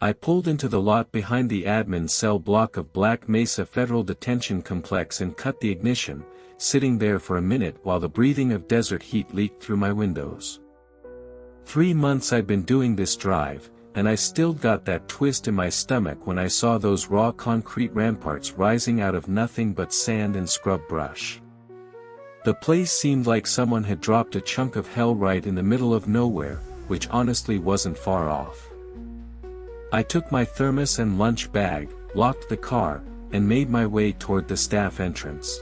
I pulled into the lot behind the admin cell block of Black Mesa Federal Detention Complex and cut the ignition, sitting there for a minute while the breathing of desert heat leaked through my windows. 3 months I'd been doing this drive, and I still got that twist in my stomach when I saw those raw concrete ramparts rising out of nothing but sand and scrub brush. The place seemed like someone had dropped a chunk of hell right in the middle of nowhere, which honestly wasn't far off. I took my thermos and lunch bag, locked the car, and made my way toward the staff entrance.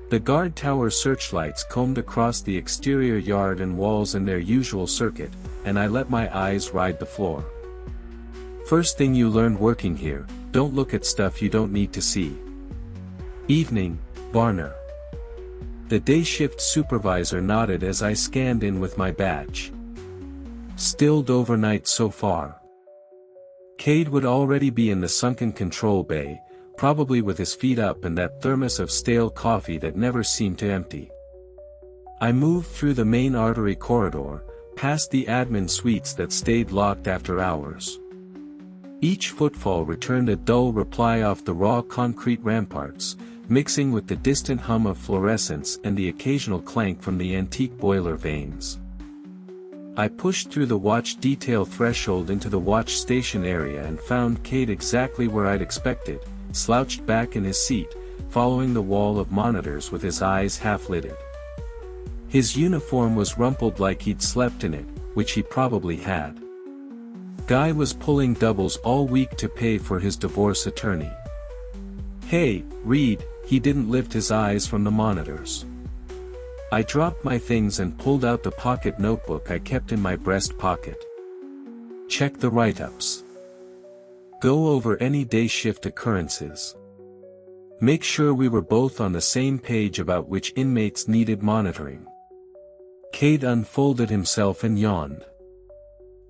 The guard tower searchlights combed across the exterior yard and walls in their usual circuit, and I let my eyes ride the floor. First thing you learn working here, don't look at stuff you don't need to see. Evening, Barner. The day shift supervisor nodded as I scanned in with my badge. Stilled overnight so far. Cade would already be in the sunken control bay, probably with his feet up and that thermos of stale coffee that never seemed to empty. I moved through the main artery corridor, past the admin suites that stayed locked after hours. Each footfall returned a dull reply off the raw concrete ramparts, mixing with the distant hum of fluorescence and the occasional clank from the antique boiler vanes. I pushed through the watch detail threshold into the watch station area and found Cade exactly where I'd expected, slouched back in his seat, following the wall of monitors with his eyes half-lidded. His uniform was rumpled like he'd slept in it, which he probably had. Guy was pulling doubles all week to pay for his divorce attorney. "Hey, Reed," he didn't lift his eyes from the monitors. I dropped my things and pulled out the pocket notebook I kept in my breast pocket. Check the write-ups. Go over any day shift occurrences. Make sure we were both on the same page about which inmates needed monitoring. Cade unfolded himself and yawned.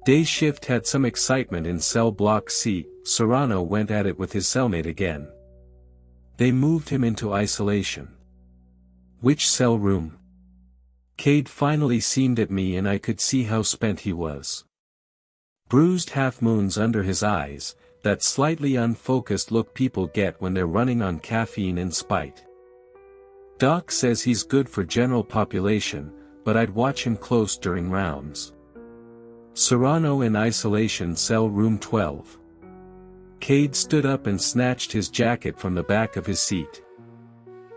Day shift had some excitement in cell block C. Serrano went at it with his cellmate again. They moved him into isolation. Which cell room? Cade finally seemed at me and I could see how spent he was. Bruised half-moons under his eyes, that slightly unfocused look people get when they're running on caffeine and spite. Doc says he's good for general population, but I'd watch him close during rounds. Serrano in isolation cell room 12. Cade stood up and snatched his jacket from the back of his seat.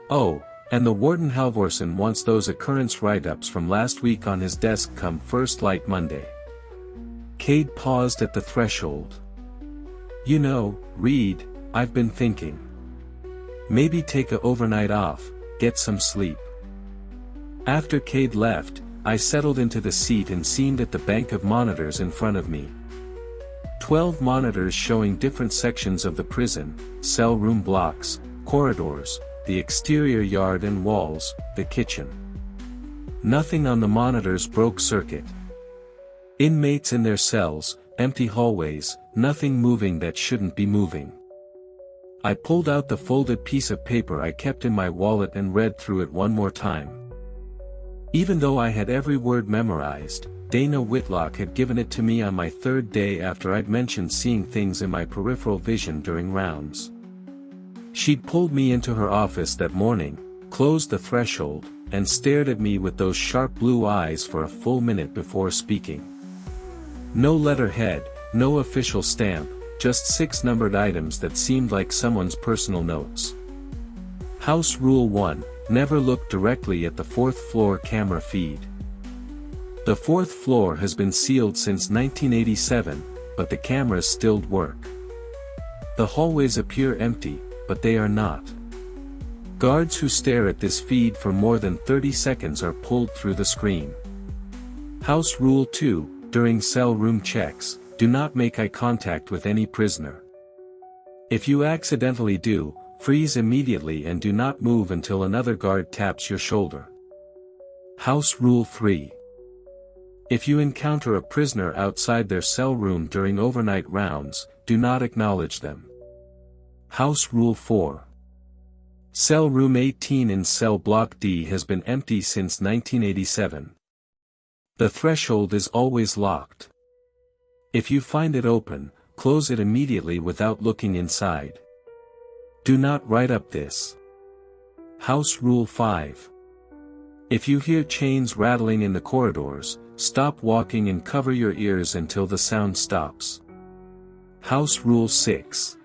Oh, and the warden Halvorsen wants those occurrence write-ups from last week on his desk come first light Monday. Cade paused at the threshold. You know, Reed, I've been thinking. Maybe take a overnight off, get some sleep. After Cade left, I settled into the seat and seemed at the bank of monitors in front of me. 12 monitors showing different sections of the prison, cell room blocks, corridors, the exterior yard and walls, the kitchen. Nothing on the monitors broke circuit. Inmates in their cells, empty hallways, nothing moving that shouldn't be moving. I pulled out the folded piece of paper I kept in my wallet and read through it one more time. Even though I had every word memorized, Dana Whitlock had given it to me on my 3rd day after I'd mentioned seeing things in my peripheral vision during rounds. She'd pulled me into her office that morning, closed the threshold, and stared at me with those sharp blue eyes for a full minute before speaking. No letterhead, no official stamp, just 6 numbered items that seemed like someone's personal notes. House Rule 1, never look directly at the 4th floor camera feed. The 4th floor has been sealed since 1987, but the cameras still work. The hallways appear empty, but they are not. Guards who stare at this feed for more than 30 seconds are pulled through the screen. House Rule 2, during cell room checks, do not make eye contact with any prisoner. If you accidentally do, freeze immediately and do not move until another guard taps your shoulder. House Rule 3. If you encounter a prisoner outside their cell room during overnight rounds, do not acknowledge them. House Rule 4. Cell room 18 in cell block D has been empty since 1987. The threshold is always locked. If you find it open, Close it immediately without looking inside. Do not write up this. House Rule 5. If you hear chains rattling in the corridors, stop walking and cover your ears until the sound stops. House Rule 6.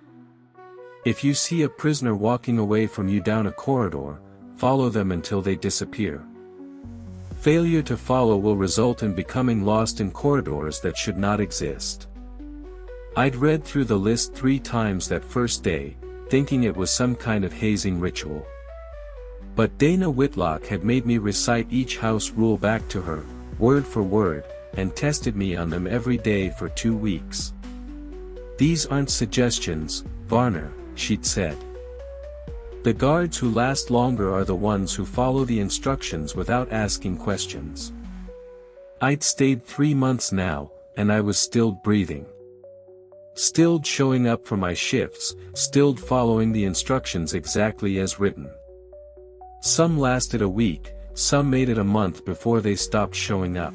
If you see a prisoner walking away from you down a corridor, follow them until they disappear. Failure to follow will result in becoming lost in corridors that should not exist. I'd read through the list 3 times that first day, thinking it was some kind of hazing ritual. But Dana Whitlock had made me recite each house rule back to her, word for word, and tested me on them every day for 2 weeks. These aren't suggestions, Varner, she'd said. The guards who last longer are the ones who follow the instructions without asking questions. I'd stayed 3 months now, and I was still breathing. Stilled showing up for my shifts, stilled following the instructions exactly as written. Some lasted a week, some made it a month before they stopped showing up.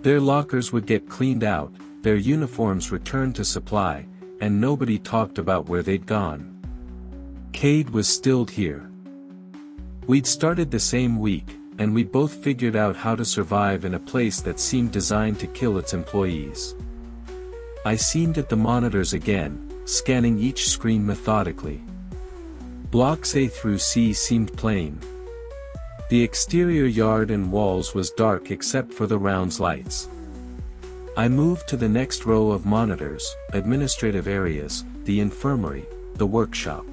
Their lockers would get cleaned out, their uniforms returned to supply, and nobody talked about where they'd gone. Cade was stilled here. We'd started the same week, and we'd both figured out how to survive in a place that seemed designed to kill its employees. I seemed at the monitors again, scanning each screen methodically. Blocks A through C seemed plain. The exterior yard and walls was dark except for the rounds lights. I moved to the next row of monitors, administrative areas, the infirmary, the workshop.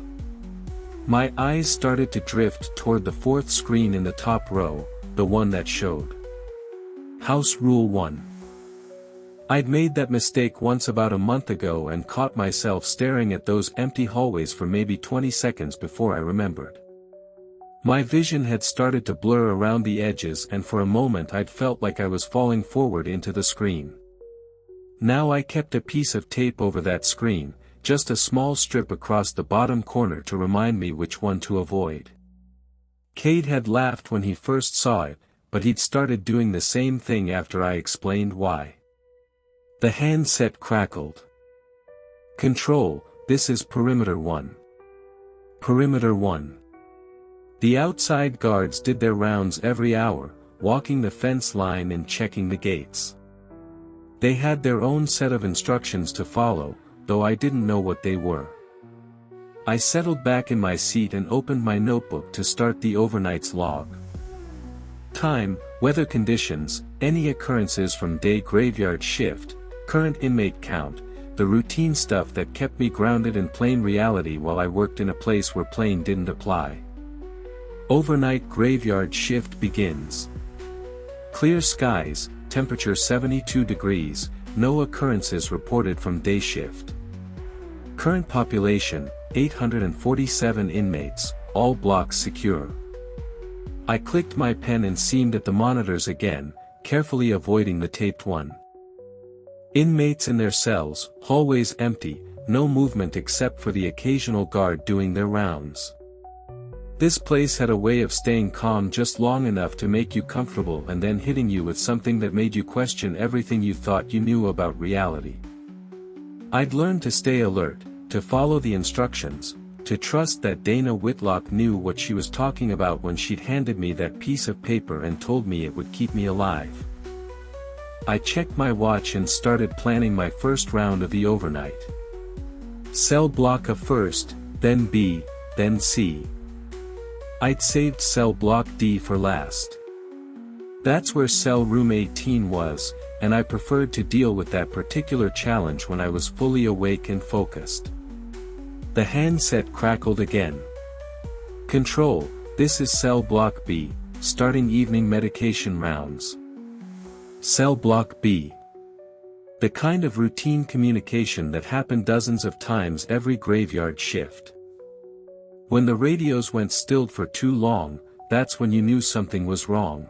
My eyes started to drift toward the 4th screen in the top row, the one that showed House Rule 1. I'd made that mistake once about a month ago and caught myself staring at those empty hallways for maybe 20 seconds before I remembered. My vision had started to blur around the edges and for a moment I'd felt like I was falling forward into the screen. Now I kept a piece of tape over that screen, just a small strip across the bottom corner to remind me which one to avoid. Cade had laughed when he first saw it, but he'd started doing the same thing after I explained why. The handset crackled. Control, this is Perimeter 1. Perimeter 1. The outside guards did their rounds every hour, walking the fence line and checking the gates. They had their own set of instructions to follow, though I didn't know what they were. I settled back in my seat and opened my notebook to start the overnight's log. Time, weather conditions, any occurrences from day graveyard shift, current inmate count, the routine stuff that kept me grounded in plain reality while I worked in a place where plain didn't apply. Overnight graveyard shift begins. Clear skies, temperature 72 degrees, no occurrences reported from day shift. Current population, 847 inmates, all blocks secure. I clicked my pen and seemed at the monitors again, carefully avoiding the taped one. Inmates in their cells, hallways empty, no movement except for the occasional guard doing their rounds. This place had a way of staying calm just long enough to make you comfortable and then hitting you with something that made you question everything you thought you knew about reality. I'd learned to stay alert, to follow the instructions, to trust that Dana Whitlock knew what she was talking about when she'd handed me that piece of paper and told me it would keep me alive. I checked my watch and started planning my first round of the overnight. Cell block A first, then B, then C. I'd saved cell block D for last. That's where cell room 18 was, and I preferred to deal with that particular challenge when I was fully awake and focused. The handset crackled again. Control, this is cell block B, starting evening medication rounds. Cell block B. The kind of routine communication that happened dozens of times every graveyard shift. When the radios went stilled for too long, that's when you knew something was wrong.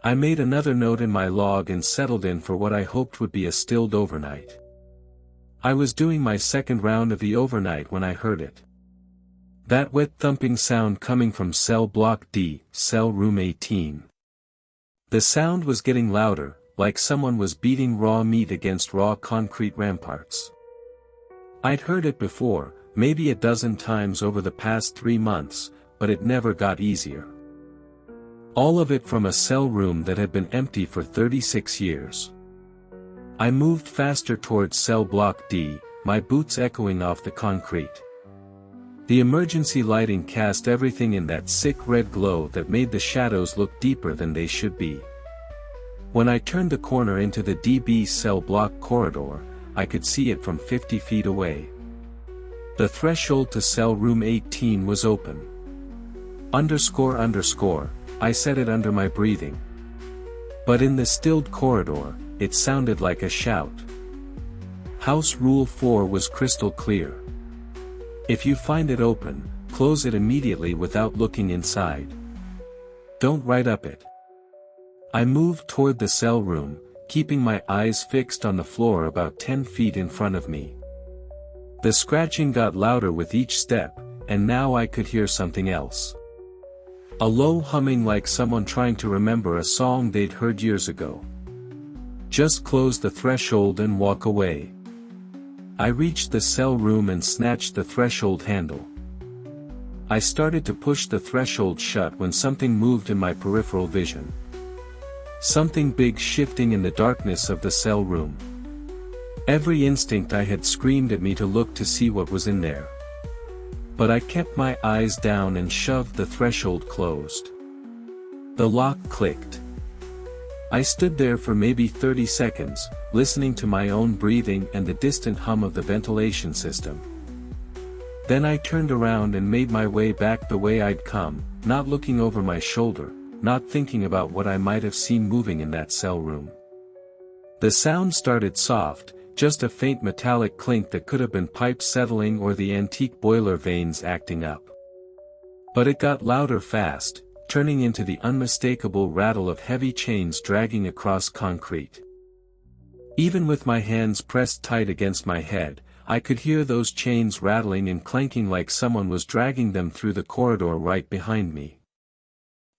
I made another note in my log and settled in for what I hoped would be a stilled overnight. I was doing my second round of the overnight when I heard it. That wet thumping sound coming from cell block D, cell room 18. The sound was getting louder, like someone was beating raw meat against raw concrete ramparts. I'd heard it before, maybe a dozen times over the past 3 months, but it never got easier. All of it from a cell room that had been empty for 36 years. I moved faster towards cell block D, my boots echoing off the concrete. The emergency lighting cast everything in that sick red glow that made the shadows look deeper than they should be. When I turned the corner into the DB cell block corridor, I could see it from 50 feet away. The threshold to cell room 18 was open. __, I said it under my breathing. But in the stilled corridor, it sounded like a shout. House Rule 4 was crystal clear. If you find it open, close it immediately without looking inside. Don't right up it. I moved toward the cell room, keeping my eyes fixed on the floor about 10 feet in front of me. The scratching got louder with each step, and now I could hear something else. A low humming like someone trying to remember a song they'd heard years ago. Just close the threshold and walk away. I reached the cell room and snatched the threshold handle. I started to push the threshold shut when something moved in my peripheral vision. Something big shifting in the darkness of the cell room. Every instinct I had screamed at me to look to see what was in there. But I kept my eyes down and shoved the threshold closed. The lock clicked. I stood there for maybe 30 seconds, listening to my own breathing and the distant hum of the ventilation system. Then I turned around and made my way back the way I'd come, not looking over my shoulder, not thinking about what I might have seen moving in that cell room. The sound started soft, just a faint metallic clink that could have been pipes settling or the antique boiler vanes acting up. But it got louder fast, turning into the unmistakable rattle of heavy chains dragging across concrete. Even with my hands pressed tight against my head, I could hear those chains rattling and clanking like someone was dragging them through the corridor right behind me.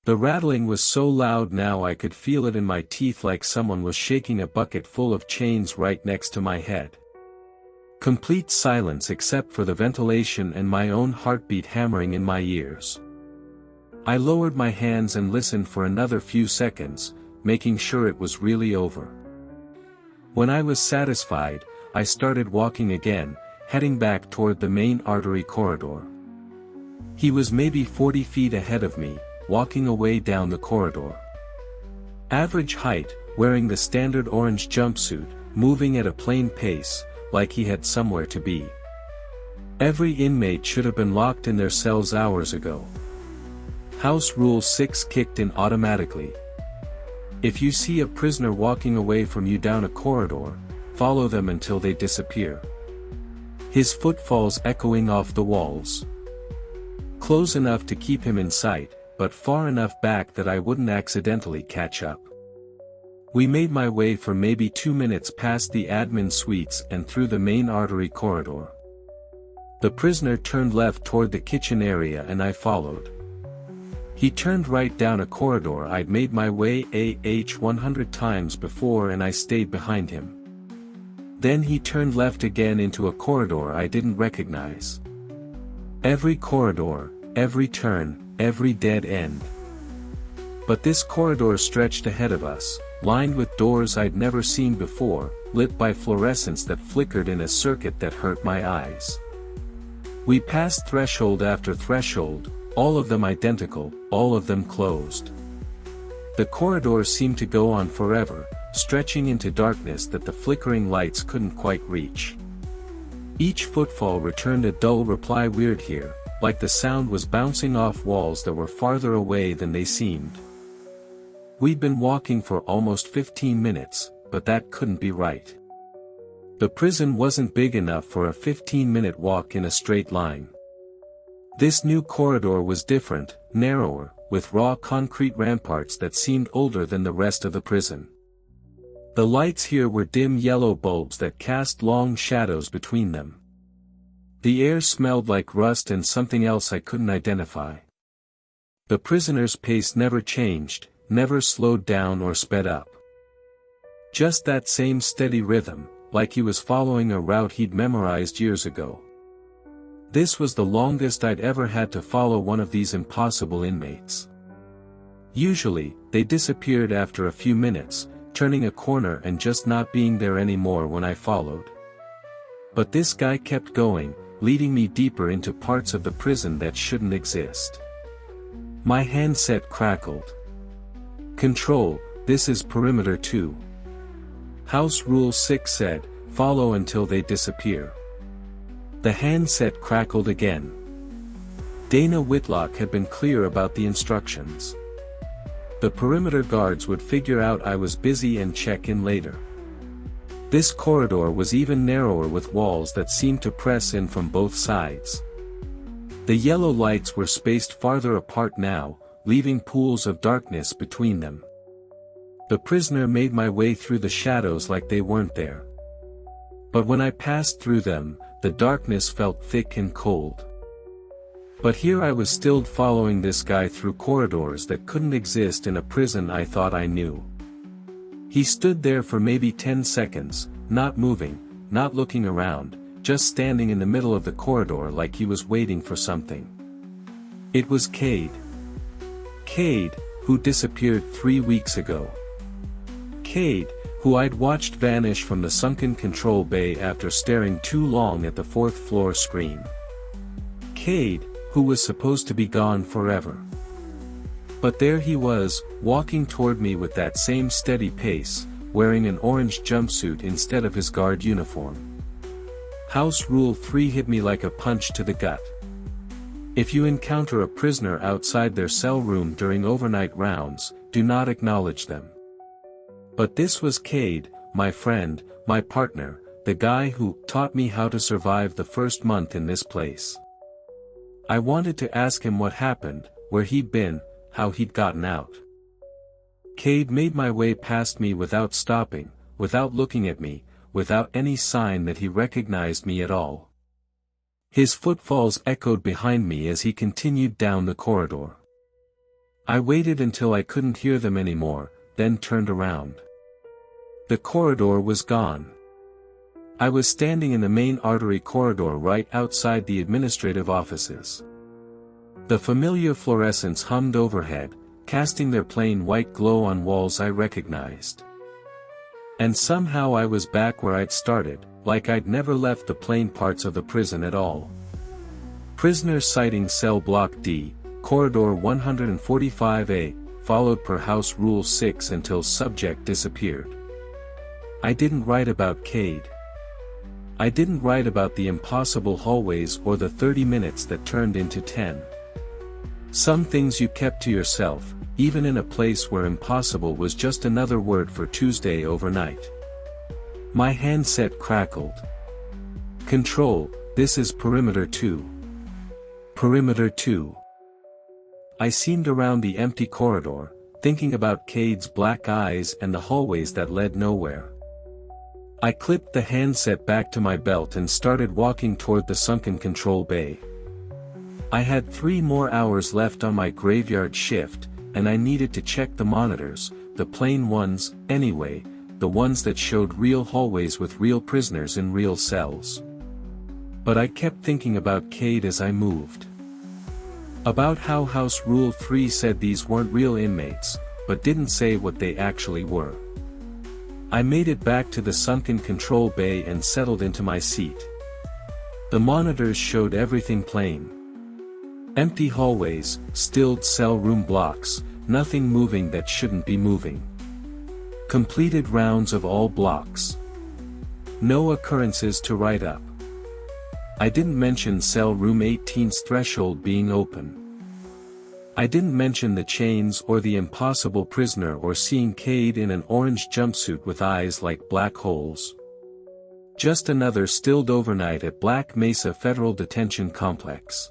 The rattling was so loud now I could feel it in my teeth like someone was shaking a bucket full of chains right next to my head. Complete silence except for the ventilation and my own heartbeat hammering in my ears. I lowered my hands and listened for another few seconds, making sure it was really over. When I was satisfied, I started walking again, heading back toward the main artery corridor. He was maybe 40 feet ahead of me, walking away down the corridor. Average height, wearing the standard orange jumpsuit, moving at a plain pace, like he had somewhere to be. Every inmate should have been locked in their cells hours ago. House Rule 6 kicked in automatically. If you see a prisoner walking away from you down a corridor, follow them until they disappear. His footfalls echoing off the walls. Close enough to keep him in sight, but far enough back that I wouldn't accidentally catch up. We made my way for maybe 2 minutes past the admin suites and through the main artery corridor. The prisoner turned left toward the kitchen area and I followed. He turned right down a corridor I'd made my way 100 times before and I stayed behind him. Then he turned left again into a corridor I didn't recognize. Every corridor, every turn, every dead end. But this corridor stretched ahead of us, lined with doors I'd never seen before, lit by fluorescence that flickered in a circuit that hurt my eyes. We passed threshold after threshold, all of them identical, all of them closed. The corridor seemed to go on forever, stretching into darkness that the flickering lights couldn't quite reach. Each footfall returned a dull reply, weird here, like the sound was bouncing off walls that were farther away than they seemed. We'd been walking for almost 15 minutes, but that couldn't be right. The prison wasn't big enough for a 15-minute walk in a straight line. This new corridor was different, narrower, with raw concrete ramparts that seemed older than the rest of the prison. The lights here were dim yellow bulbs that cast long shadows between them. The air smelled like rust and something else I couldn't identify. The prisoner's pace never changed, never slowed down or sped up. Just that same steady rhythm, like he was following a route he'd memorized years ago. This was the longest I'd ever had to follow one of these impossible inmates. Usually, they disappeared after a few minutes, turning a corner and just not being there anymore when I followed. But this guy kept going, leading me deeper into parts of the prison that shouldn't exist. My handset crackled. "Control, this is perimeter 2. House Rule 6 said, follow until they disappear." The handset crackled again. Dana Whitlock had been clear about the instructions. The perimeter guards would figure out I was busy and check in later. This corridor was even narrower with walls that seemed to press in from both sides. The yellow lights were spaced farther apart now, leaving pools of darkness between them. The prisoner made my way through the shadows like they weren't there. But when I passed through them, the darkness felt thick and cold. But here I was still following this guy through corridors that couldn't exist in a prison I thought I knew. He stood there for maybe 10 seconds, not moving, not looking around, just standing in the middle of the corridor like he was waiting for something. It was Cade. Cade, who disappeared 3 weeks ago. Cade, who I'd watched vanish from the sunken control bay after staring too long at the 4th floor screen. Cade, who was supposed to be gone forever. But there he was, walking toward me with that same steady pace, wearing an orange jumpsuit instead of his guard uniform. House Rule 3 hit me like a punch to the gut. If you encounter a prisoner outside their cell room during overnight rounds, do not acknowledge them. But this was Cade, my friend, my partner, the guy who taught me how to survive the first month in this place. I wanted to ask him what happened, where he'd been, how he'd gotten out. Cade made my way past me without stopping, without looking at me, without any sign that he recognized me at all. His footfalls echoed behind me as he continued down the corridor. I waited until I couldn't hear them anymore, then turned around. The corridor was gone. I was standing in the main artery corridor right outside the administrative offices. The familiar fluorescents hummed overhead, casting their plain white glow on walls I recognized. And somehow I was back where I'd started, like I'd never left the plain parts of the prison at all. Prisoner sighting cell block D, corridor 145A, followed per House Rule 6 until subject disappeared. I didn't write about Cade. I didn't write about the impossible hallways or the 30 minutes that turned into 10. Some things you kept to yourself, even in a place where impossible was just another word for Tuesday overnight. My handset crackled. "Control, this is perimeter 2. Perimeter 2. I seemed around the empty corridor, thinking about Cade's black eyes and the hallways that led nowhere. I clipped the handset back to my belt and started walking toward the sunken control bay. I had 3 more hours left on my graveyard shift, and I needed to check the monitors, the plain ones, anyway, the ones that showed real hallways with real prisoners in real cells. But I kept thinking about Cade as I moved. About how House Rule 3 said these weren't real inmates, but didn't say what they actually were. I made it back to the sunken control bay and settled into my seat. The monitors showed everything plain. Empty hallways, stilled cell room blocks, nothing moving that shouldn't be moving. Completed rounds of all blocks. No occurrences to write up. I didn't mention cell room 18's threshold being open. I didn't mention the chains or the impossible prisoner or seeing Cade in an orange jumpsuit with eyes like black holes. Just another stilled overnight at Black Mesa Federal Detention Complex.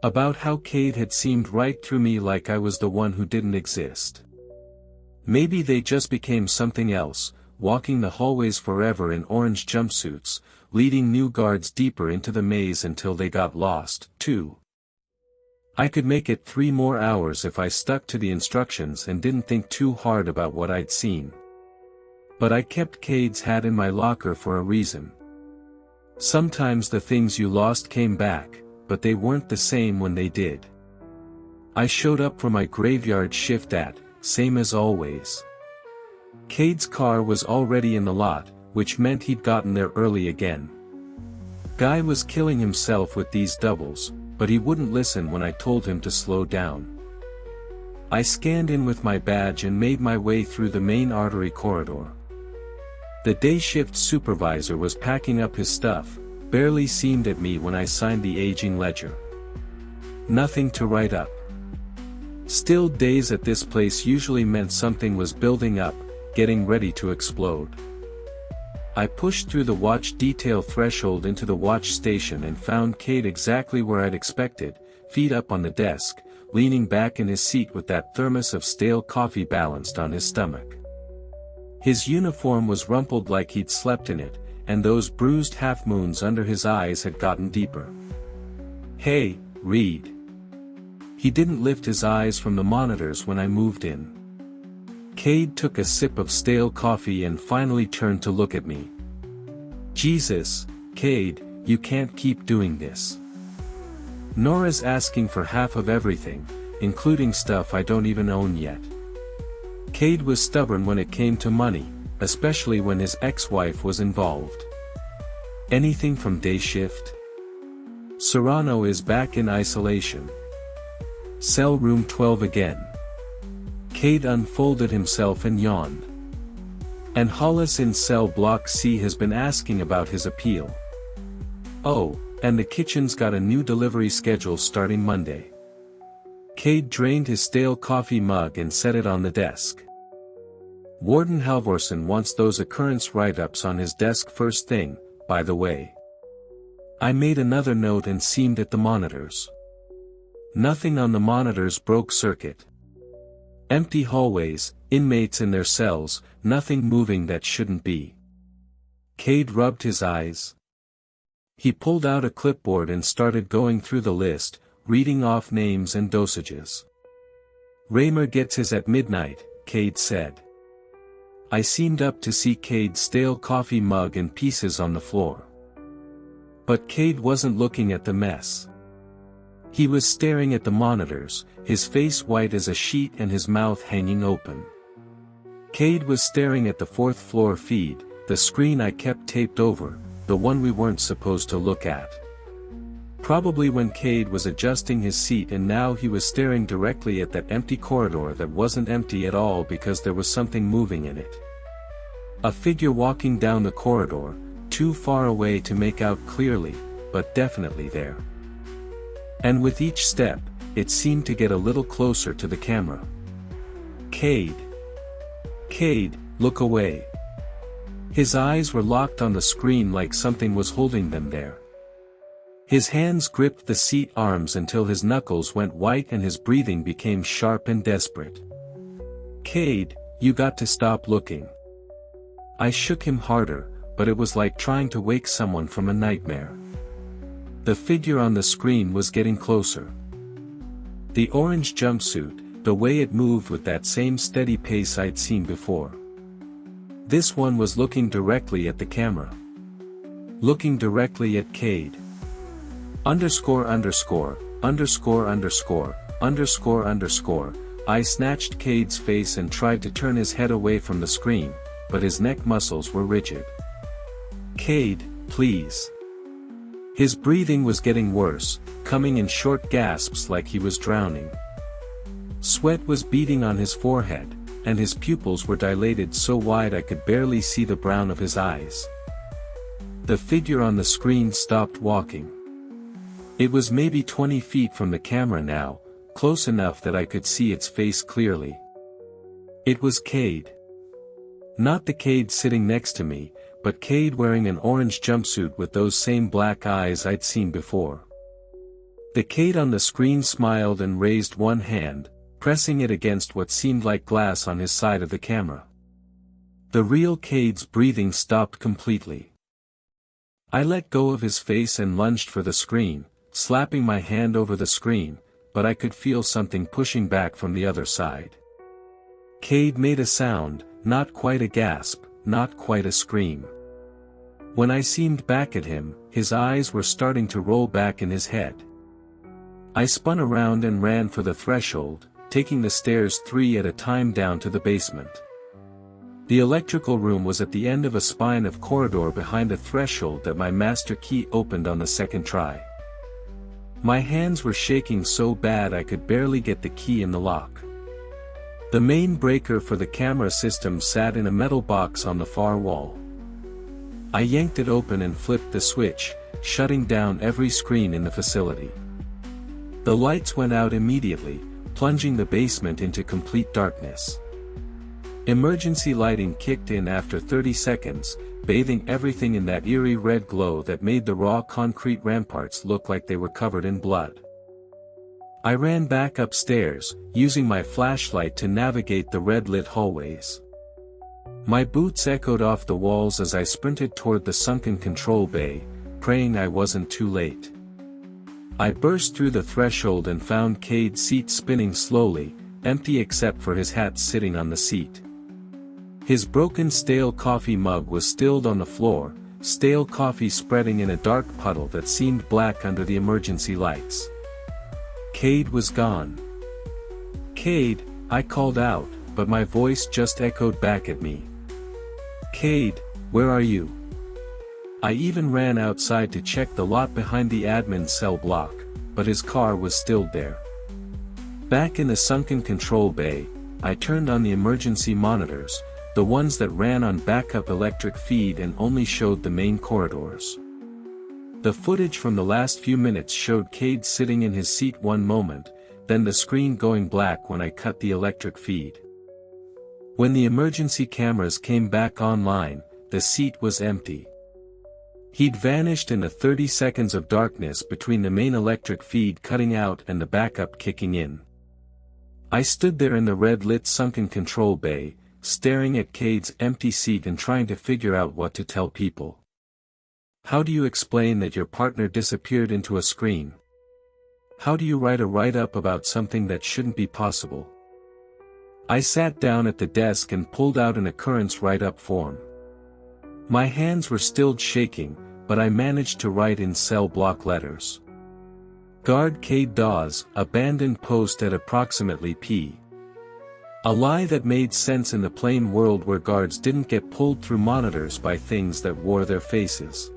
About how Cade had seemed right through me like I was the one who didn't exist. Maybe they just became something else, walking the hallways forever in orange jumpsuits, leading new guards deeper into the maze until they got lost, too. I could make it 3 more hours if I stuck to the instructions and didn't think too hard about what I'd seen. But I kept Cade's hat in my locker for a reason. Sometimes the things you lost came back, but they weren't the same when they did. I showed up for my graveyard shift same as always. Cade's car was already in the lot, which meant he'd gotten there early again. Guy was killing himself with these doubles, but he wouldn't listen when I told him to slow down. I scanned in with my badge and made my way through the main artery corridor. The day shift supervisor was packing up his stuff, barely seemed at me when I signed the aging ledger. Nothing to write up. Still, days at this place usually meant something was building up, getting ready to explode. I pushed through the watch detail threshold into the watch station and found Cade exactly where I'd expected, feet up on the desk, leaning back in his seat with that thermos of stale coffee balanced on his stomach. His uniform was rumpled like he'd slept in it, and those bruised half-moons under his eyes had gotten deeper. "Hey, Reed." He didn't lift his eyes from the monitors when I moved in. Cade took a sip of stale coffee and finally turned to look at me. "Jesus, Cade, you can't keep doing this. Nora's asking for half of everything, including stuff I don't even own yet." Cade was stubborn when it came to money, especially when his ex-wife was involved. "Anything from day shift? Serrano is back in isolation. Cell room 12 again." Cade unfolded himself and yawned. "And Hollis in cell block C has been asking about his appeal. Oh, and the kitchen's got a new delivery schedule starting Monday." Cade drained his stale coffee mug and set it on the desk. "Warden Halvorsen wants those occurrence write-ups on his desk first thing, by the way." I made another note and seemed at the monitors. Nothing on the monitors broke circuit. Empty hallways, inmates in their cells, nothing moving that shouldn't be. Cade rubbed his eyes. He pulled out a clipboard and started going through the list, reading off names and dosages. "Raymer gets his at midnight," Cade said. I seemed up to see Cade's stale coffee mug in pieces on the floor. But Cade wasn't looking at the mess. He was staring at the monitors, his face white as a sheet and his mouth hanging open. Cade was staring at the fourth floor feed, the screen I kept taped over, the one we weren't supposed to look at. Probably when Cade was adjusting his seat, and now he was staring directly at that empty corridor that wasn't empty at all because there was something moving in it. A figure walking down the corridor, too far away to make out clearly, but definitely there. And with each step, it seemed to get a little closer to the camera. "Cade. Cade, look away." His eyes were locked on the screen like something was holding them there. His hands gripped the seat arms until his knuckles went white and his breathing became sharp and desperate. "Cade, you got to stop looking." I shook him harder, but it was like trying to wake someone from a nightmare. The figure on the screen was getting closer. The orange jumpsuit, the way it moved with that same steady pace I'd seen before. This one was looking directly at the camera. Looking directly at Cade. Underscore underscore, underscore underscore, underscore underscore. I snatched Cade's face and tried to turn his head away from the screen, but his neck muscles were rigid. "Cade, please." His breathing was getting worse, coming in short gasps like he was drowning. Sweat was beading on his forehead, and his pupils were dilated so wide I could barely see the brown of his eyes. The figure on the screen stopped walking. It was maybe 20 feet from the camera now, close enough that I could see its face clearly. It was Cade. Not the Cade sitting next to me, but Cade wearing an orange jumpsuit with those same black eyes I'd seen before. The Cade on the screen smiled and raised one hand, pressing it against what seemed like glass on his side of the camera. The real Cade's breathing stopped completely. I let go of his face and lunged for the screen, slapping my hand over the screen, but I could feel something pushing back from the other side. Cade made a sound, not quite a gasp, not quite a scream. When I seemed back at him, his eyes were starting to roll back in his head. I spun around and ran for the threshold, taking the stairs 3 at a time down to the basement. The electrical room was at the end of a spine of corridor behind a threshold that my master key opened on the second try. My hands were shaking so bad I could barely get the key in the lock. The main breaker for the camera system sat in a metal box on the far wall. I yanked it open and flipped the switch, shutting down every screen in the facility. The lights went out immediately, plunging the basement into complete darkness. Emergency lighting kicked in after 30 seconds, bathing everything in that eerie red glow that made the raw concrete ramparts look like they were covered in blood. I ran back upstairs, using my flashlight to navigate the red-lit hallways. My boots echoed off the walls as I sprinted toward the sunken control bay, praying I wasn't too late. I burst through the threshold and found Cade's seat spinning slowly, empty except for his hat sitting on the seat. His broken stale coffee mug was stilled on the floor, stale coffee spreading in a dark puddle that seemed black under the emergency lights. Cade was gone. "Cade," I called out, but my voice just echoed back at me. "Cade, where are you?" I even ran outside to check the lot behind the admin cell block, but his car was still there. Back in the sunken control bay, I turned on the emergency monitors, the ones that ran on backup electric feed and only showed the main corridors. The footage from the last few minutes showed Cade sitting in his seat one moment, then the screen going black when I cut the electric feed. When the emergency cameras came back online, the seat was empty. He'd vanished in the 30 seconds of darkness between the main electric feed cutting out and the backup kicking in. I stood there in the red-lit sunken control bay, staring at Cade's empty seat and trying to figure out what to tell people. How do you explain that your partner disappeared into a screen? How do you write a write-up about something that shouldn't be possible? I sat down at the desk and pulled out an occurrence write-up form. My hands were still shaking, but I managed to write in cell block letters. Guard Cade Dawes, abandoned post at approximately p. A lie that made sense in the plain world where guards didn't get pulled through monitors by things that wore their faces.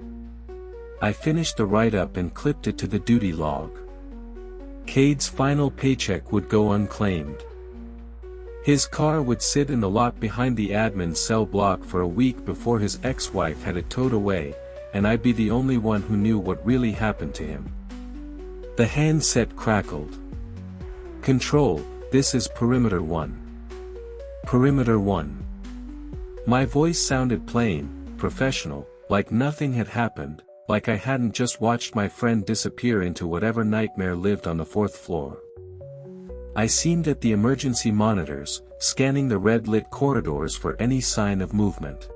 I finished the write-up and clipped it to the duty log. Cade's final paycheck would go unclaimed. His car would sit in the lot behind the admin cell block for a week before his ex-wife had it towed away, and I'd be the only one who knew what really happened to him. The handset crackled. "Control, this is Perimeter 1. Perimeter 1. My voice sounded plain, professional, like nothing had happened, like I hadn't just watched my friend disappear into whatever nightmare lived on the 4th floor. I seemed at the emergency monitors, scanning the red-lit corridors for any sign of movement.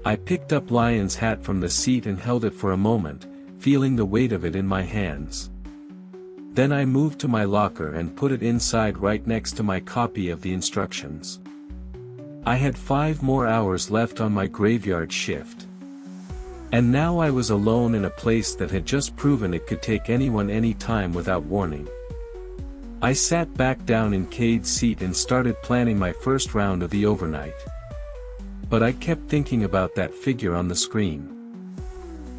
I picked up Lyon's hat from the seat and held it for a moment, feeling the weight of it in my hands. Then I moved to my locker and put it inside right next to my copy of the instructions. I had 5 more hours left on my graveyard shift. And now I was alone in a place that had just proven it could take anyone any time without warning. I sat back down in Cade's seat and started planning my first round of the overnight. But I kept thinking about that figure on the screen.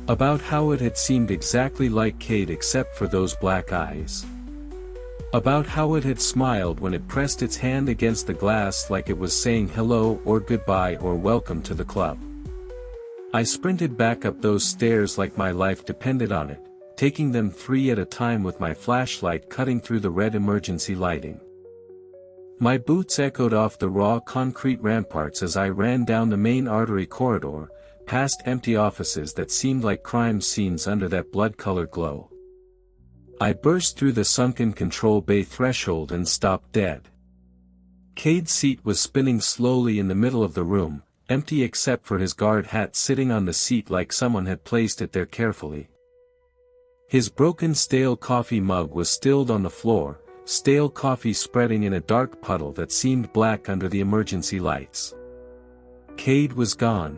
About how it had seemed exactly like Cade except for those black eyes. About how it had smiled when it pressed its hand against the glass like it was saying hello or goodbye or welcome to the club. I sprinted back up those stairs like my life depended on it, taking them 3 at a time with my flashlight cutting through the red emergency lighting. My boots echoed off the raw concrete ramparts as I ran down the main artery corridor, past empty offices that seemed like crime scenes under that blood-colored glow. I burst through the sunken control bay threshold and stopped dead. Cade's seat was spinning slowly in the middle of the room, empty except for his guard hat sitting on the seat like someone had placed it there carefully. His broken stale coffee mug was stilled on the floor, stale coffee spreading in a dark puddle that seemed black under the emergency lights. Cade was gone.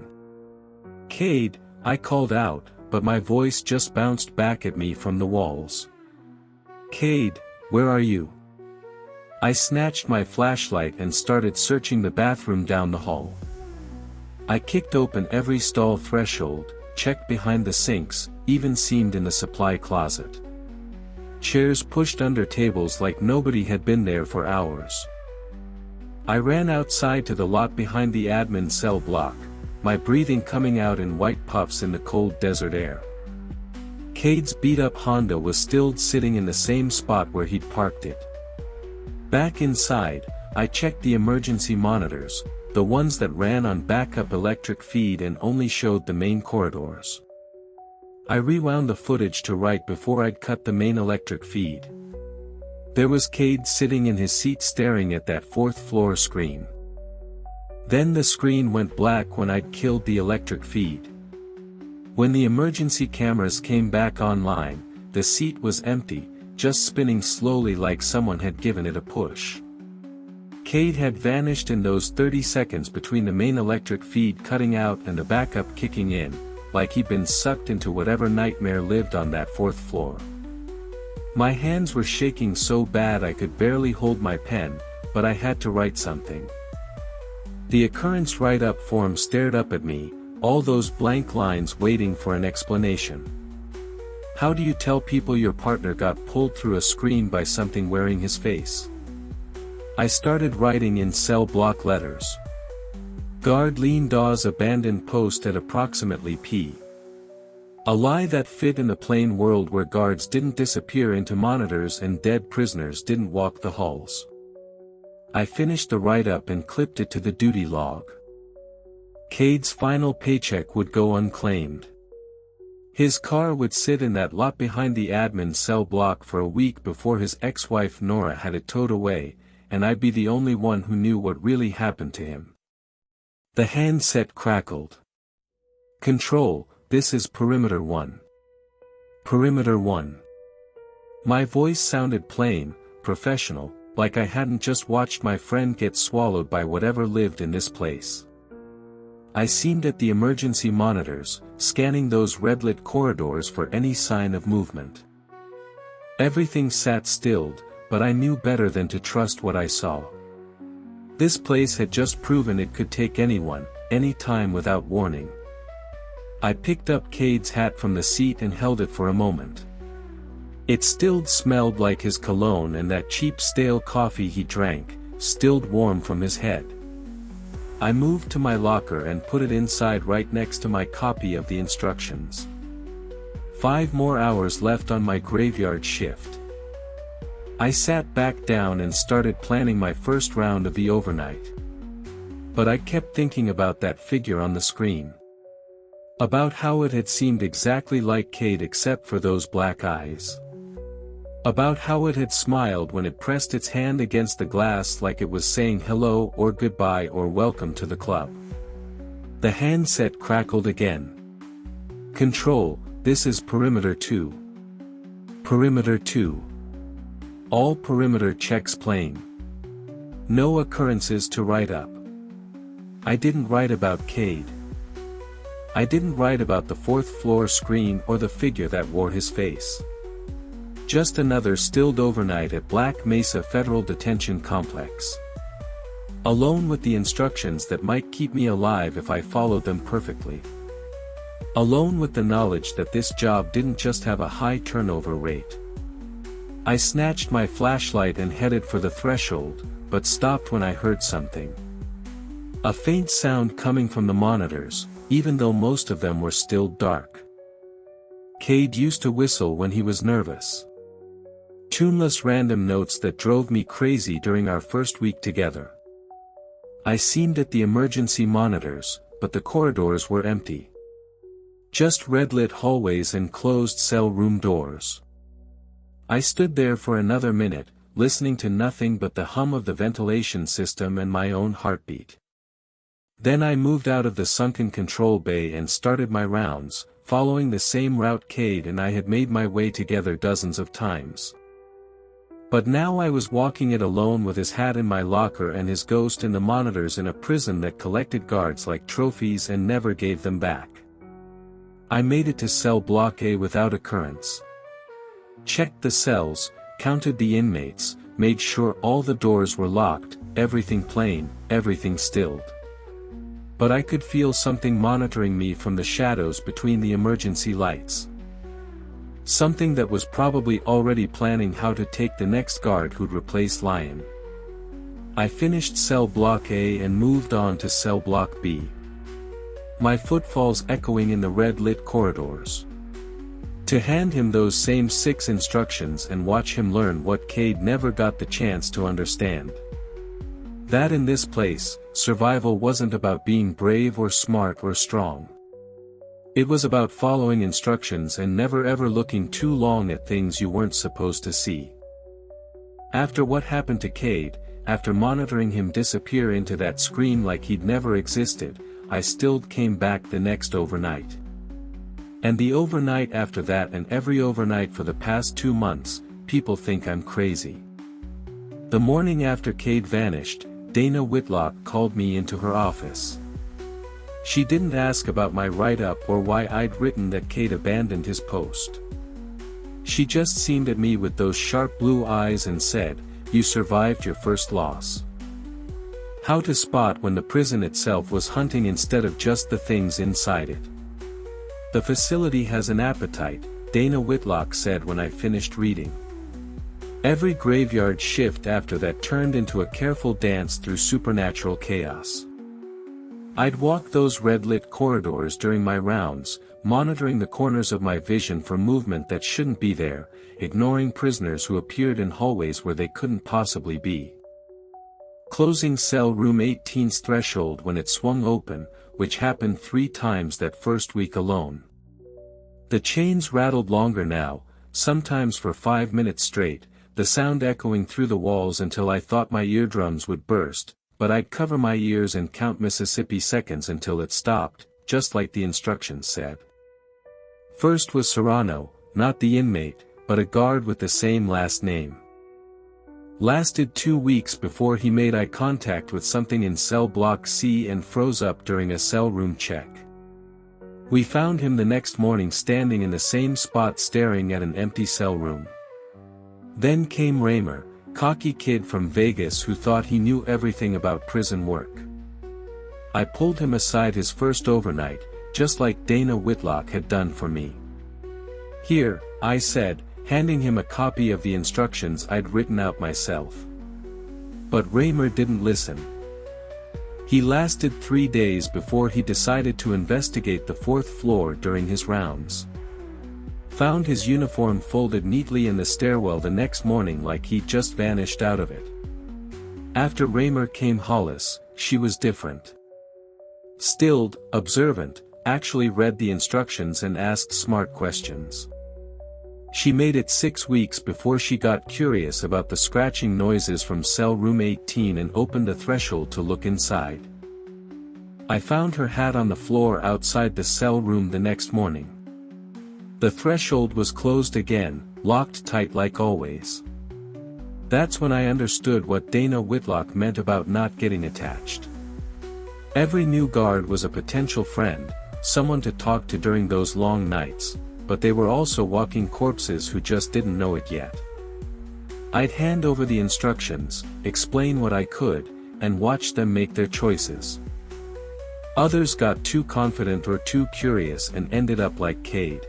"Cade," I called out, but my voice just bounced back at me from the walls. "Cade, where are you?" I snatched my flashlight and started searching the bathroom down the hall. I kicked open every stall threshold, checked behind the sinks, even seamed in the supply closet. Chairs pushed under tables like nobody had been there for hours. I ran outside to the lot behind the admin cell block, my breathing coming out in white puffs in the cold desert air. Cade's beat-up Honda was still sitting in the same spot where he'd parked it. Back inside, I checked the emergency monitors, the ones that ran on backup electric feed and only showed the main corridors. I rewound the footage to right before I'd cut the main electric feed. There was Cade sitting in his seat staring at that fourth-floor screen. Then the screen went black when I'd killed the electric feed. When the emergency cameras came back online, the seat was empty, just spinning slowly like someone had given it a push. Cade had vanished in those 30 seconds between the main electric feed cutting out and the backup kicking in, like he'd been sucked into whatever nightmare lived on that fourth floor. My hands were shaking so bad I could barely hold my pen, but I had to write something. The occurrence write-up form stared up at me, all those blank lines waiting for an explanation. How do you tell people your partner got pulled through a screen by something wearing his face? I started writing in cell block letters. Guard Lean Dawes abandoned post at approximately p. A lie that fit in the plain world where guards didn't disappear into monitors and dead prisoners didn't walk the halls. I finished the write-up and clipped it to the duty log. Cade's final paycheck would go unclaimed. His car would sit in that lot behind the admin cell block for a week before his ex-wife Nora had it towed away, and I'd be the only one who knew what really happened to him. The handset crackled. "Control, this is Perimeter 1. Perimeter 1. My voice sounded plain, professional, like I hadn't just watched my friend get swallowed by whatever lived in this place. I seemed at the emergency monitors, scanning those red-lit corridors for any sign of movement. Everything sat stilled, but I knew better than to trust what I saw. This place had just proven it could take anyone, anytime without warning. I picked up Cade's hat from the seat and held it for a moment. It still smelled like his cologne and that cheap stale coffee he drank, stilled warm from his head. I moved to my locker and put it inside right next to my copy of the instructions. 5 more hours left on my graveyard shift. I sat back down and started planning my first round of the overnight. But I kept thinking about that figure on the screen. About how it had seemed exactly like Cade except for those black eyes. About how it had smiled when it pressed its hand against the glass like it was saying hello or goodbye or welcome to the club. The handset crackled again. "Control, this is Perimeter 2. Perimeter 2. All perimeter checks plain. No occurrences to write up." I didn't write about Cade. I didn't write about the fourth-floor screen or the figure that wore his face. Just another stilled overnight at Black Mesa Federal Detention Complex. Alone with the instructions that might keep me alive if I followed them perfectly. Alone with the knowledge that this job didn't just have a high turnover rate. I snatched my flashlight and headed for the threshold, but stopped when I heard something. A faint sound coming from the monitors, even though most of them were still dark. Cade used to whistle when he was nervous. Tuneless random notes that drove me crazy during our first week together. I seemed at the emergency monitors, but the corridors were empty. Just red-lit hallways and closed cell room doors. I stood there for another minute, listening to nothing but the hum of the ventilation system and my own heartbeat. Then I moved out of the sunken control bay and started my rounds, following the same route Cade and I had made my way together dozens of times. But now I was walking it alone with his hat in my locker and his ghost in the monitors in a prison that collected guards like trophies and never gave them back. I made it to cell block A without occurrence. Checked the cells, counted the inmates, made sure all the doors were locked, everything plain, everything stilled. But I could feel something monitoring me from the shadows between the emergency lights. Something that was probably already planning how to take the next guard who'd replace Lion. I finished cell block A and moved on to cell block B. My footfalls echoing in the red-lit corridors. To hand him those same 6 instructions and watch him learn what Cade never got the chance to understand. That in this place, survival wasn't about being brave or smart or strong. It was about following instructions and never ever looking too long at things you weren't supposed to see. After what happened to Cade, after monitoring him disappear into that screen like he'd never existed, I still came back the next overnight. And the overnight after that and every overnight for the past 2 months, people think I'm crazy. The morning after Cade vanished, Dana Whitlock called me into her office. She didn't ask about my write-up or why I'd written that Cade abandoned his post. She just seemed at me with those sharp blue eyes and said, "You survived your first loss." How to spot when the prison itself was hunting instead of just the things inside it. The facility has an appetite, Dana Whitlock said when I finished reading. Every graveyard shift after that turned into a careful dance through supernatural chaos. I'd walk those red-lit corridors during my rounds, monitoring the corners of my vision for movement that shouldn't be there, ignoring prisoners who appeared in hallways where they couldn't possibly be. Closing cell room 18's threshold when it swung open, which happened 3 times that first week alone. The chains rattled longer now, sometimes for 5 minutes straight, the sound echoing through the walls until I thought my eardrums would burst, but I'd cover my ears and count Mississippi seconds until it stopped, just like the instructions said. First was Serrano, not the inmate, but a guard with the same last name. Lasted 2 weeks before he made eye contact with something in cell block C and froze up during a cell room check. We found him the next morning standing in the same spot staring at an empty cell room. Then came Raymer, cocky kid from Vegas who thought he knew everything about prison work. I pulled him aside his first overnight, just like Dana Whitlock had done for me. "Here," I said, handing him a copy of the instructions I'd written out myself. But Raymer didn't listen. He lasted 3 days before he decided to investigate the 4th floor during his rounds. Found his uniform folded neatly in the stairwell the next morning like he'd just vanished out of it. After Raymer came Hollis, she was different. Stilled, observant, actually read the instructions and asked smart questions. She made it 6 weeks before she got curious about the scratching noises from cell room 18 and opened the threshold to look inside. I found her hat on the floor outside the cell room the next morning. The threshold was closed again, locked tight like always. That's when I understood what Dana Whitlock meant about not getting attached. Every new guard was a potential friend, someone to talk to during those long nights, but they were also walking corpses who just didn't know it yet. I'd hand over the instructions, explain what I could, and watch them make their choices. Others got too confident or too curious and ended up like Cade.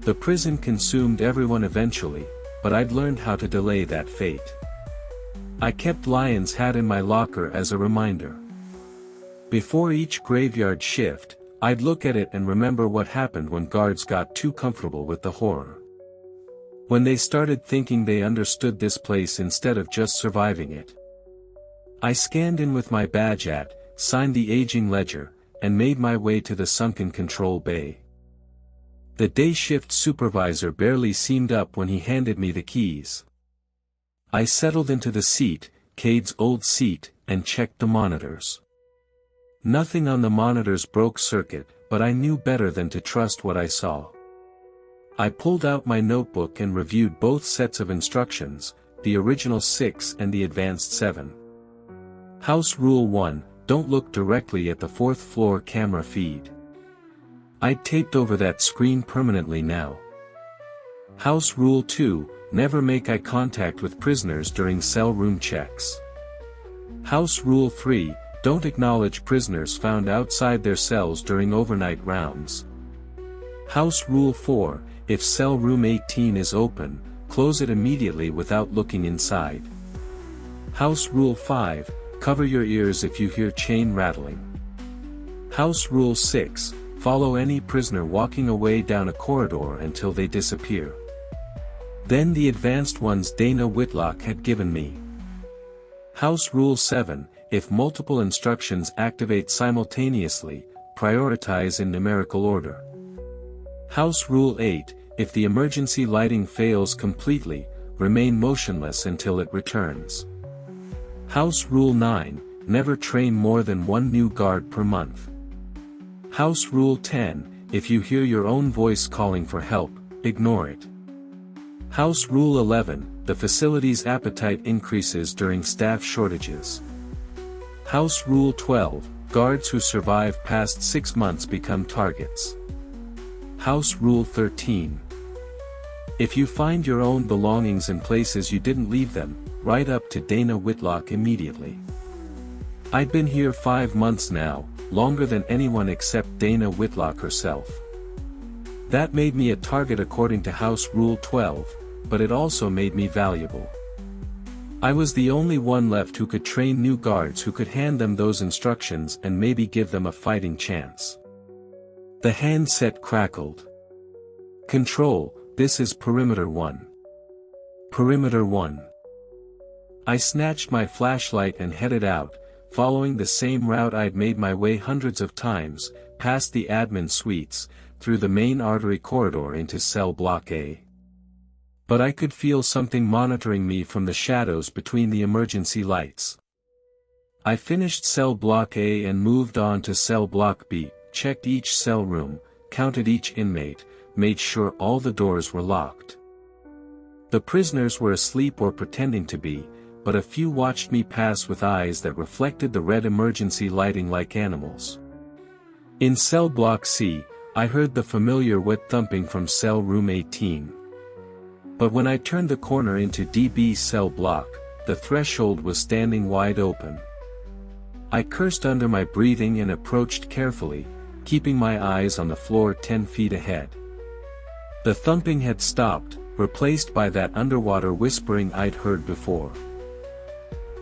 The prison consumed everyone eventually, but I'd learned how to delay that fate. I kept Lion's hat in my locker as a reminder. Before each graveyard shift, I'd look at it and remember what happened when guards got too comfortable with the horror. When they started thinking they understood this place instead of just surviving it. I scanned in with my badge at, signed the aging ledger, and made my way to the sunken control bay. The day shift supervisor barely seemed up when he handed me the keys. I settled into the seat, Cade's old seat, and checked the monitors. Nothing on the monitors broke circuit, but I knew better than to trust what I saw. I pulled out my notebook and reviewed both sets of instructions, the original 6 and the advanced 7. House Rule 1, don't look directly at the 4th floor camera feed. I'd taped over that screen permanently now. House Rule 2, never make eye contact with prisoners during cell room checks. House Rule 3, don't acknowledge prisoners found outside their cells during overnight rounds. House Rule 4, if cell room 18 is open, close it immediately without looking inside. House Rule 5, cover your ears if you hear chain rattling. House Rule 6, follow any prisoner walking away down a corridor until they disappear. Then the advanced ones Dana Whitlock had given me. House Rule 7, if multiple instructions activate simultaneously, prioritize in numerical order. House Rule 8, if the emergency lighting fails completely, remain motionless until it returns. House Rule 9, never train more than 1 new guard per month. House Rule 10, if you hear your own voice calling for help, ignore it. House Rule 11, the facility's appetite increases during staff shortages. House Rule 12, guards who survive past 6 months become targets. House Rule 13. If you find your own belongings in places you didn't leave them, write up to Dana Whitlock immediately. I'd been here 5 months now, longer than anyone except Dana Whitlock herself. That made me a target according to House Rule 12, but it also made me valuable. I was the only one left who could train new guards who could hand them those instructions and maybe give them a fighting chance. The handset crackled. Control, this is Perimeter 1. Perimeter 1. I snatched my flashlight and headed out, following the same route I'd made my way hundreds of times, past the admin suites, through the main artery corridor into cell block A. But I could feel something monitoring me from the shadows between the emergency lights. I finished cell block A and moved on to cell block B, checked each cell room, counted each inmate, made sure all the doors were locked. The prisoners were asleep or pretending to be, but a few watched me pass with eyes that reflected the red emergency lighting like animals. In cell block C, I heard the familiar wet thumping from cell room 18. But when I turned the corner into DB cell block, the threshold was standing wide open. I cursed under my breathing and approached carefully, keeping my eyes on the floor 10 feet ahead. The thumping had stopped, replaced by that underwater whispering I'd heard before.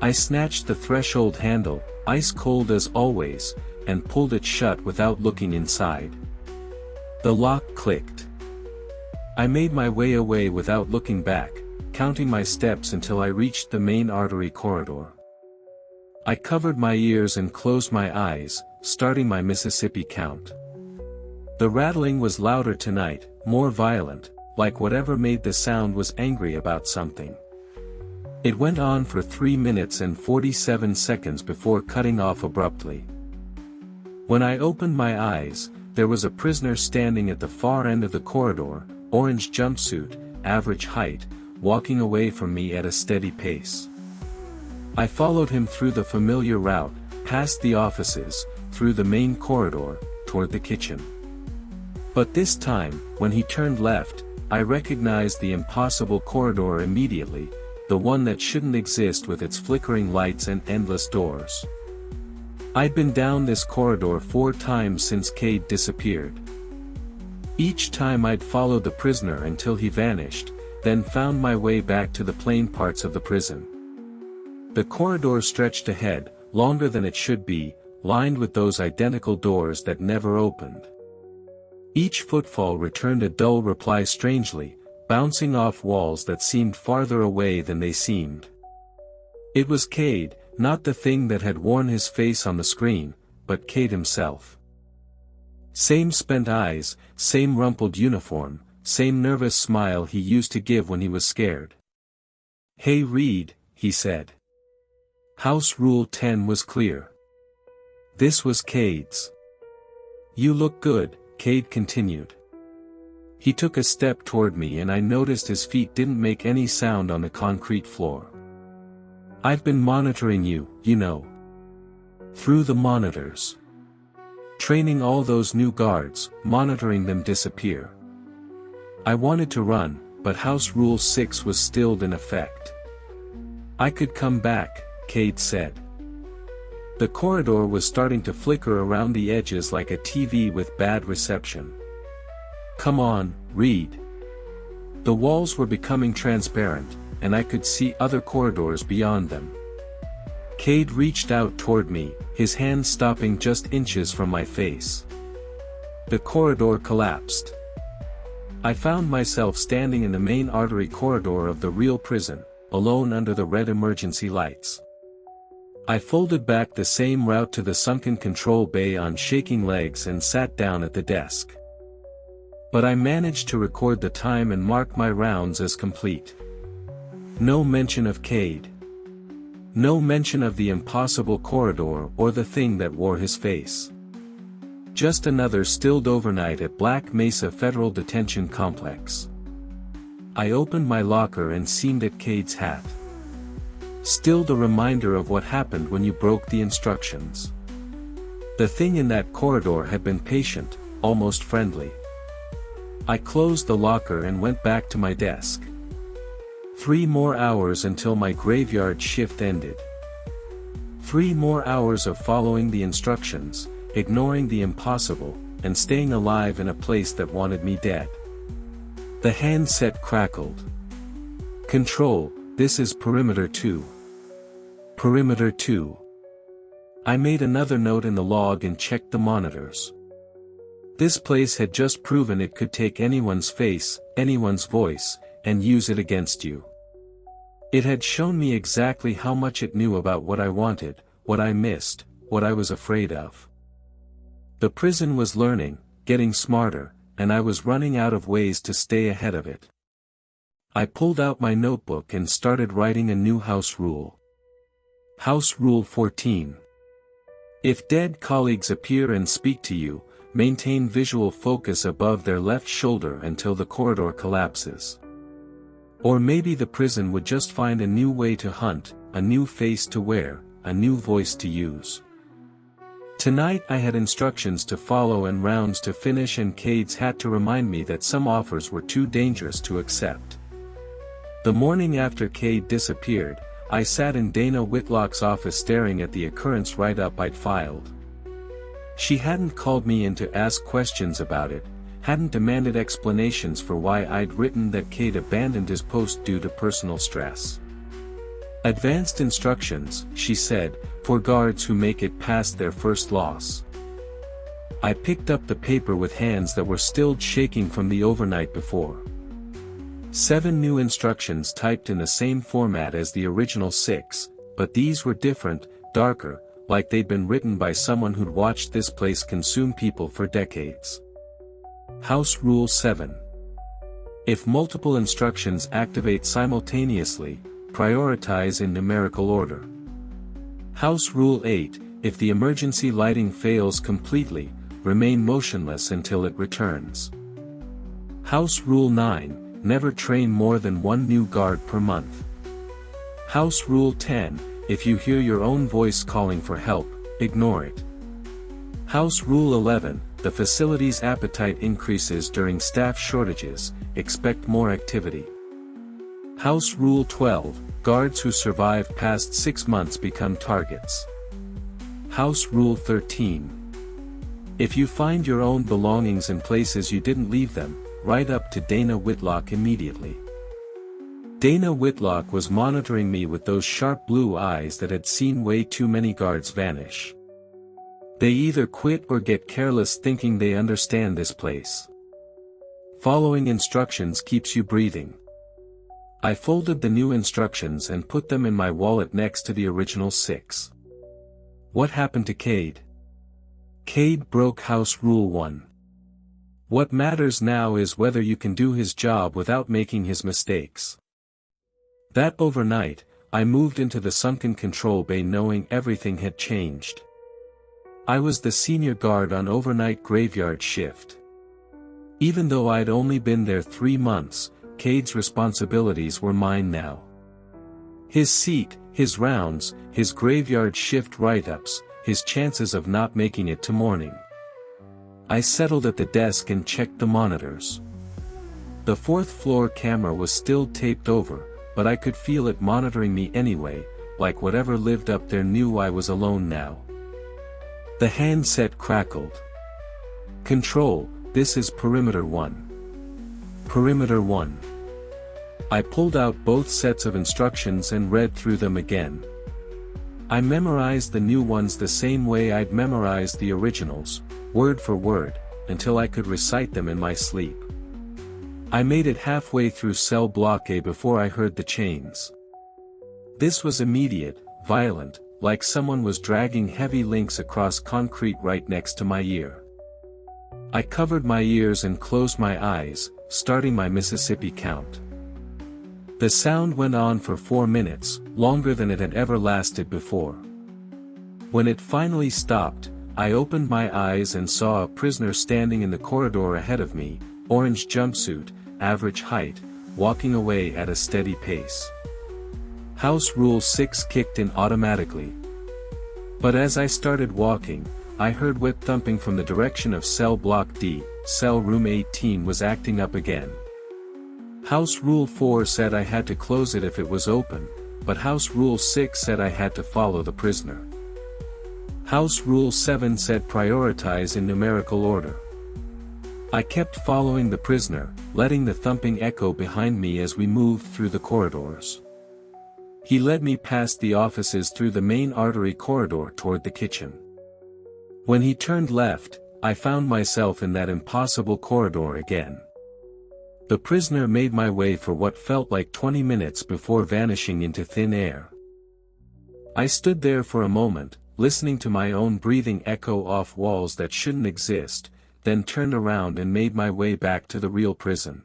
I snatched the threshold handle, ice cold as always, and pulled it shut without looking inside. The lock clicked. I made my way away without looking back, counting my steps until I reached the main artery corridor. I covered my ears and closed my eyes, starting my Mississippi count. The rattling was louder tonight, more violent, like whatever made the sound was angry about something. It went on for 3 minutes and 47 seconds before cutting off abruptly. When I opened my eyes, there was a prisoner standing at the far end of the corridor, orange jumpsuit, average height, walking away from me at a steady pace. I followed him through the familiar route, past the offices, through the main corridor, toward the kitchen. But this time, when he turned left, I recognized the impossible corridor immediately, the one that shouldn't exist with its flickering lights and endless doors. I'd been down this corridor 4 times since Cade disappeared. Each time I'd followed the prisoner until he vanished, then found my way back to the plain parts of the prison. The corridor stretched ahead, longer than it should be, lined with those identical doors that never opened. Each footfall returned a dull reply strangely, bouncing off walls that seemed farther away than they seemed. It was Cade, not the thing that had worn his face on the screen, but Cade himself. Same spent eyes, same rumpled uniform, same nervous smile he used to give when he was scared. "Hey Reed," he said. House Rule 10 was clear. This was Cade's. "You look good," Cade continued. He took a step toward me and I noticed his feet didn't make any sound on the concrete floor. "I've been monitoring you, you know. Through the monitors. Training all those new guards, monitoring them disappear." I wanted to run, but House Rule 6 was still in effect. "I could come back," Cade said. The corridor was starting to flicker around the edges like a TV with bad reception. "Come on, read." The walls were becoming transparent, and I could see other corridors beyond them. Cade reached out toward me, his hand stopping just inches from my face. The corridor collapsed. I found myself standing in the main artery corridor of the real prison, alone under the red emergency lights. I folded back the same route to the sunken control bay on shaking legs and sat down at the desk. But I managed to record the time and mark my rounds as complete. No mention of Cade. No mention of the impossible corridor or the thing that wore his face. Just another stilled overnight at Black Mesa Federal Detention Complex. I opened my locker and seemed at Cade's hat. Still the reminder of what happened when you broke the instructions. The thing in that corridor had been patient, almost friendly. I closed the locker and went back to my desk. 3 more hours until my graveyard shift ended. 3 more hours of following the instructions, ignoring the impossible, and staying alive in a place that wanted me dead. The handset crackled. "Control, this is Perimeter 2. Perimeter 2. I made another note in the log and checked the monitors. This place had just proven it could take anyone's face, anyone's voice, and use it against you. It had shown me exactly how much it knew about what I wanted, what I missed, what I was afraid of. The prison was learning, getting smarter, and I was running out of ways to stay ahead of it. I pulled out my notebook and started writing a new house rule. House Rule 14. If dead colleagues appear and speak to you, maintain visual focus above their left shoulder until the corridor collapses. Or maybe the prison would just find a new way to hunt, a new face to wear, a new voice to use. Tonight I had instructions to follow and rounds to finish, and Cade's had to remind me that some offers were too dangerous to accept. The morning after Cade disappeared, I sat in Dana Whitlock's office staring at the occurrence write-up I'd filed. She hadn't called me in to ask questions about it, hadn't demanded explanations for why I'd written that Cade abandoned his post due to personal stress. "Advanced instructions," she said, "for guards who make it past their first loss." I picked up the paper with hands that were still shaking from the overnight before. 7 new instructions typed in the same format as the original 6, but these were different, darker, like they'd been written by someone who'd watched this place consume people for decades. House Rule 7. If multiple instructions activate simultaneously, prioritize in numerical order. House Rule 8, if the emergency lighting fails completely, remain motionless until it returns. House Rule 9, never train more than 1 new guard per month. House Rule 10, if you hear your own voice calling for help, ignore it. House Rule 11, the facility's appetite increases during staff shortages, expect more activity. House Rule 12, guards who survive past 6 months become targets. House Rule 13. If you find your own belongings in places you didn't leave them, write up to Dana Whitlock immediately. Dana Whitlock was monitoring me with those sharp blue eyes that had seen way too many guards vanish. They either quit or get careless thinking they understand this place. Following instructions keeps you breathing. I folded the new instructions and put them in my wallet next to the original 6. What happened to Cade? Cade broke House Rule 1. What matters now is whether you can do his job without making his mistakes. That overnight, I moved into the sunken control bay knowing everything had changed. I was the senior guard on overnight graveyard shift. Even though I'd only been there 3 months, Cade's responsibilities were mine now. His seat, his rounds, his graveyard shift write-ups, his chances of not making it to morning. I settled at the desk and checked the monitors. The 4th floor camera was still taped over, but I could feel it monitoring me anyway, like whatever lived up there knew I was alone now. The handset crackled. "Control, this is Perimeter 1. Perimeter 1. I pulled out both sets of instructions and read through them again. I memorized the new ones the same way I'd memorized the originals, word for word, until I could recite them in my sleep. I made it halfway through cell block A before I heard the chains. This was immediate, violent, like someone was dragging heavy links across concrete right next to my ear. I covered my ears and closed my eyes, starting my Mississippi count. The sound went on for 4 minutes, longer than it had ever lasted before. When it finally stopped, I opened my eyes and saw a prisoner standing in the corridor ahead of me, orange jumpsuit, average height, walking away at a steady pace. House Rule 6 kicked in automatically. But as I started walking, I heard wet thumping from the direction of cell block D. Cell room 18 was acting up again. House Rule 4 said I had to close it if it was open, but House Rule 6 said I had to follow the prisoner. House Rule 7 said prioritize in numerical order. I kept following the prisoner, letting the thumping echo behind me as we moved through the corridors. He led me past the offices through the main artery corridor toward the kitchen. When he turned left, I found myself in that impossible corridor again. The prisoner made my way for what felt like 20 minutes before vanishing into thin air. I stood there for a moment, listening to my own breathing echo off walls that shouldn't exist, then turned around and made my way back to the real prison.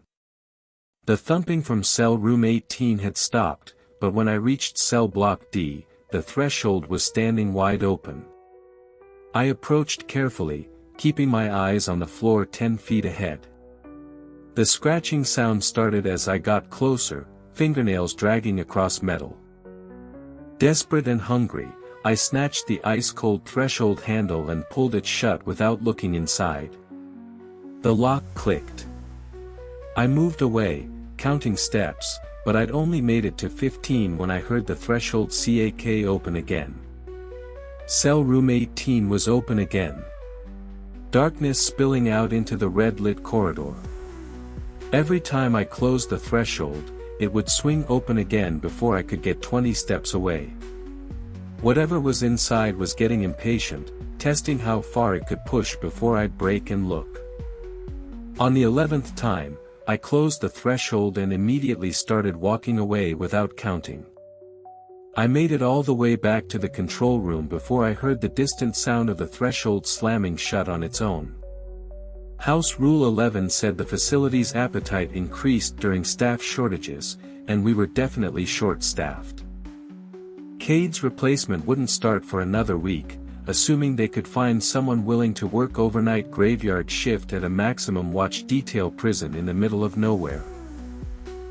The thumping from cell room 18 had stopped, but when I reached cell block D, the threshold was standing wide open. I approached carefully, keeping my eyes on the floor 10 feet ahead. The scratching sound started as I got closer, fingernails dragging across metal. Desperate and hungry, I snatched the ice-cold threshold handle and pulled it shut without looking inside. The lock clicked. I moved away, counting steps, but I'd only made it to 15 when I heard the threshold crack open again. Cell room 18 was open again. Darkness spilling out into the red-lit corridor. Every time I closed the threshold, it would swing open again before I could get 20 steps away. Whatever was inside was getting impatient, testing how far it could push before I'd break and look. On the 11th time, I closed the threshold and immediately started walking away without counting. I made it all the way back to the control room before I heard the distant sound of the threshold slamming shut on its own. House Rule 11 said the facility's appetite increased during staff shortages, and we were definitely short-staffed. Cade's replacement wouldn't start for another week, assuming they could find someone willing to work overnight graveyard shift at a maximum watch detail prison in the middle of nowhere.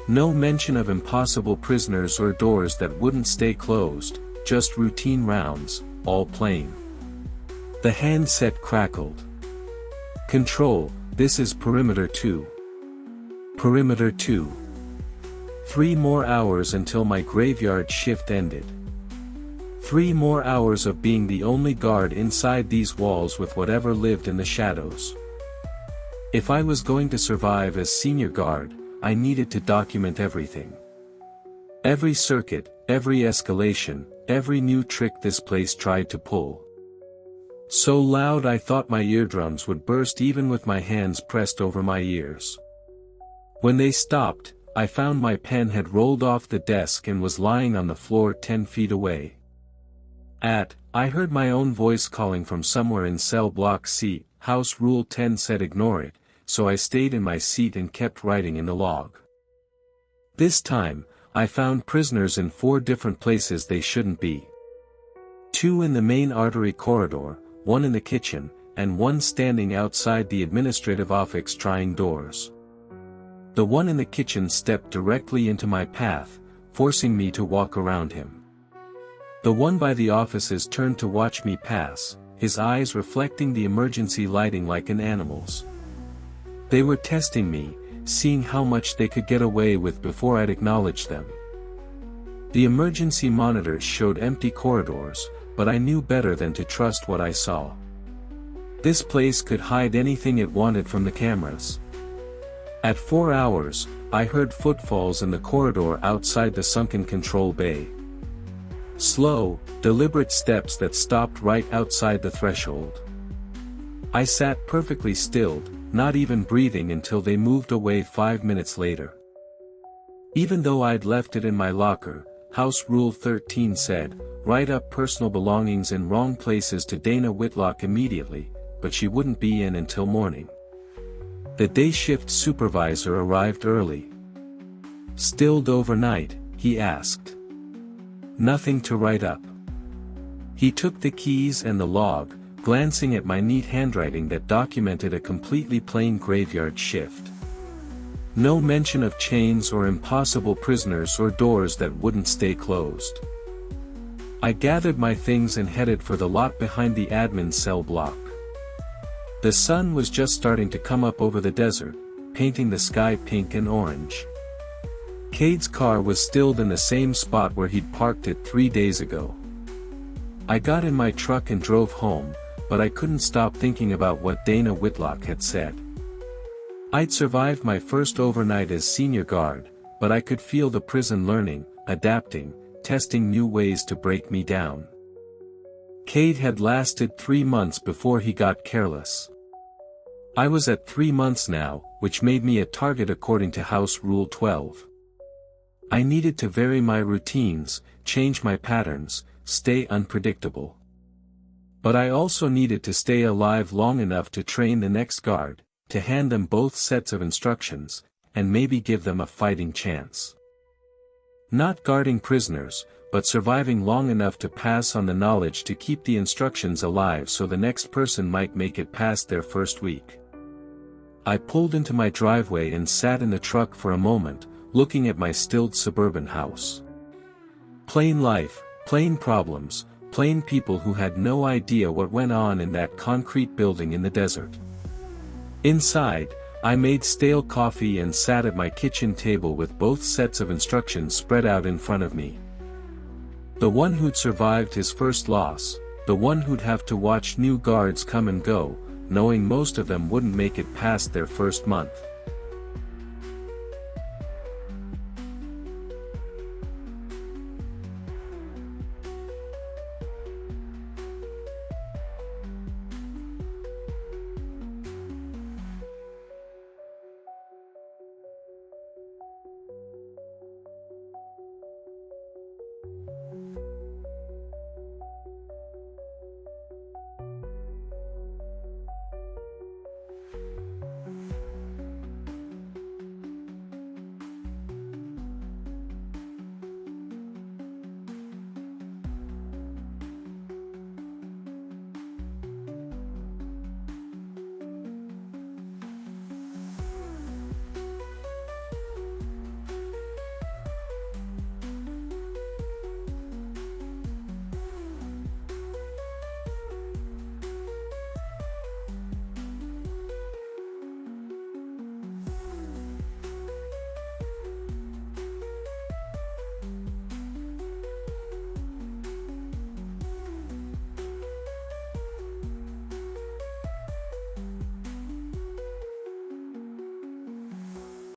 No mention of impossible prisoners or doors that wouldn't stay closed, just routine rounds, all plain. The handset crackled. "Control, this is Perimeter 2. Perimeter 2. 3 more hours until my graveyard shift ended. 3 more hours of being the only guard inside these walls with whatever lived in the shadows. If I was going to survive as senior guard, I needed to document everything. Every circuit, every escalation, every new trick this place tried to pull. So loud I thought my eardrums would burst even with my hands pressed over my ears. When they stopped, I found my pen had rolled off the desk and was lying on the floor 10 feet away. I heard my own voice calling from somewhere in cell block C. House Rule 10 said ignore it, so I stayed in my seat and kept writing in the log. This time, I found prisoners in 4 different places they shouldn't be. 2 in the main artery corridor, 1 in the kitchen, and one standing outside the administrative office trying doors. The one in the kitchen stepped directly into my path, forcing me to walk around him. The one by the offices turned to watch me pass, his eyes reflecting the emergency lighting like an animal's. They were testing me, seeing how much they could get away with before I'd acknowledge them. The emergency monitors showed empty corridors, but I knew better than to trust what I saw. This place could hide anything it wanted from the cameras. At 4 hours, I heard footfalls in the corridor outside the sunken control bay. Slow, deliberate steps that stopped right outside the threshold. I sat perfectly stilled, not even breathing until they moved away 5 minutes later. Even though I'd left it in my locker, House Rule 13 said, write up personal belongings in wrong places to Dana Whitlock immediately, but she wouldn't be in until morning. The day shift supervisor arrived early. Stilled overnight, he asked. Nothing to write up. He took the keys and the log, glancing at my neat handwriting that documented a completely plain graveyard shift. No mention of chains or impossible prisoners or doors that wouldn't stay closed. I gathered my things and headed for the lot behind the admin cell block. The sun was just starting to come up over the desert, painting the sky pink and orange. Cade's car was still in the same spot where he'd parked it 3 days ago. I got in my truck and drove home, but I couldn't stop thinking about what Dana Whitlock had said. I'd survived my first overnight as senior guard, but I could feel the prison learning, adapting, testing new ways to break me down. Cade had lasted 3 months before he got careless. I was at 3 months now, which made me a target according to House Rule 12. I needed to vary my routines, change my patterns, stay unpredictable. But I also needed to stay alive long enough to train the next guard, to hand them both sets of instructions, and maybe give them a fighting chance. Not guarding prisoners, but surviving long enough to pass on the knowledge to keep the instructions alive so the next person might make it past their first week. I pulled into my driveway and sat in the truck for a moment, looking at my stilled suburban house. Plain life, plain problems, plain people who had no idea what went on in that concrete building in the desert. Inside, I made stale coffee and sat at my kitchen table with both sets of instructions spread out in front of me. The one who'd survived his first loss, the one who'd have to watch new guards come and go, knowing most of them wouldn't make it past their first month.